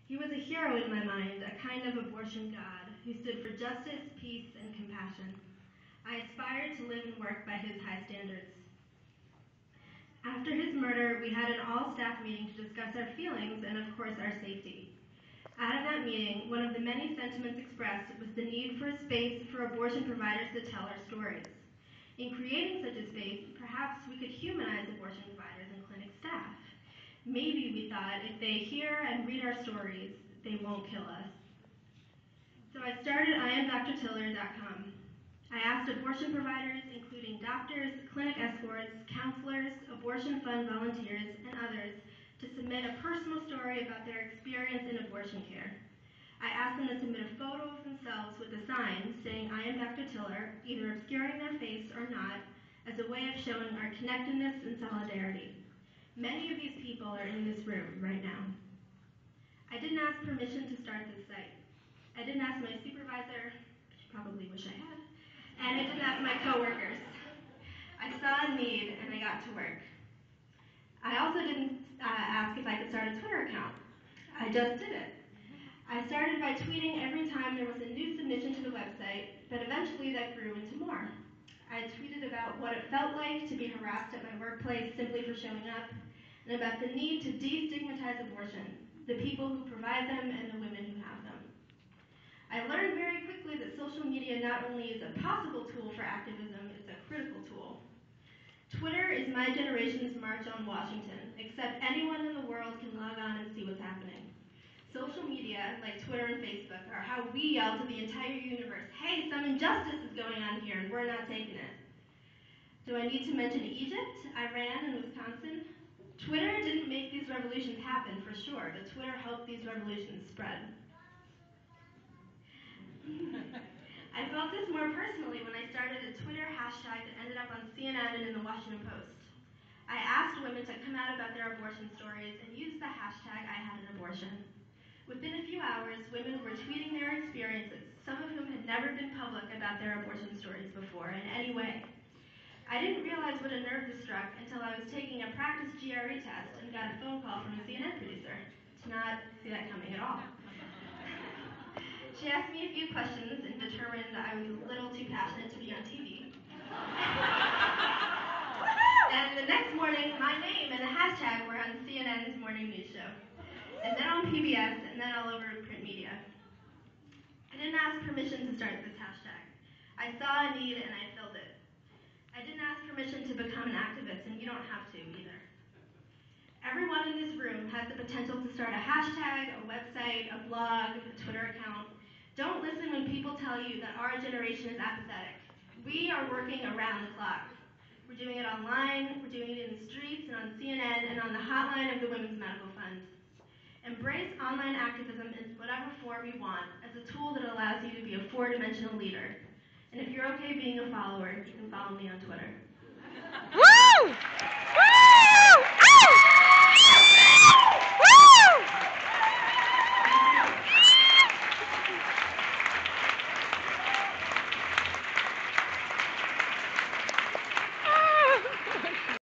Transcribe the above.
He was a hero in my mind, a kind of abortion god who stood for justice, peace, and compassion. I aspired to live and work by his high standards. After his murder, we had an all-staff meeting to discuss our feelings and, of course, our safety. Out of that meeting, one of the many sentiments expressed was the need for a space for abortion providers to tell our stories. In creating such a space, perhaps we could humanize abortion providers and clinic staff. Maybe, we thought, if they hear and read our stories, they won't kill us. So I started IamDrTiller.com. I asked abortion providers, including doctors, clinic escorts, counselors, abortion fund volunteers, and others, to submit a personal story about their experience in abortion care. I asked them to submit a photo of themselves with a sign saying, "I am Dr. Tiller," either obscuring their face or not, as a way of showing our connectedness and solidarity. Many of these people are in this room right now. I didn't ask permission to start this site. I didn't ask my supervisor, which I probably wish I had, and I didn't ask my coworkers. I saw a need and I got to work. I also didn't ask if I could start a Twitter account. I just did it. I started by tweeting every time there was a new submission to the website, but eventually that grew into more. I tweeted about what it felt like to be harassed at my workplace simply for showing up, and about the need to destigmatize abortion, the people who provide them and the women who have them. I learned very quickly that social media not only is a possible tool for activism, it's a critical tool. Twitter is my generation's march on Washington, except anyone in the world can log on and see what's happening. Social media, like Twitter and Facebook, are how we yell to the entire universe, "Hey, some injustice is going on here and we're not taking it." Do I need to mention Egypt, Iran, and Wisconsin? Twitter didn't make these revolutions happen, for sure, but Twitter helped these revolutions spread. I felt this more personally when I started a Twitter hashtag that ended up on CNN and in the Washington Post. I asked women to come out about their abortion stories and use the hashtag "I had an abortion." Within a few hours, women were tweeting their experiences, some of whom had never been public about their abortion stories before in any way. I didn't realize what a nerve this struck until I was taking a practice GRE test and got a phone call from a CNN producer. Did not see that coming at all. She asked me a few questions and determined that I was a little too passionate to be on TV. And the next morning, my name and the hashtag were on CNN's morning news show, and then on PBS, and then all over print media. I didn't ask permission to start this hashtag. I saw a need and I filled it. I didn't ask permission to become an activist, and you don't have to either. Everyone in this room has the potential to start a hashtag, a website, a blog, a Twitter account. Don't listen when people tell you that our generation is apathetic. We are working around the clock. We're doing it online, we're doing it in the streets and on CNN and on the hotline of the Women's Medical Fund. Embrace online activism in whatever form you want as a tool that allows you to be a four-dimensional leader. And if you're okay being a follower, you can follow me on Twitter. Woo!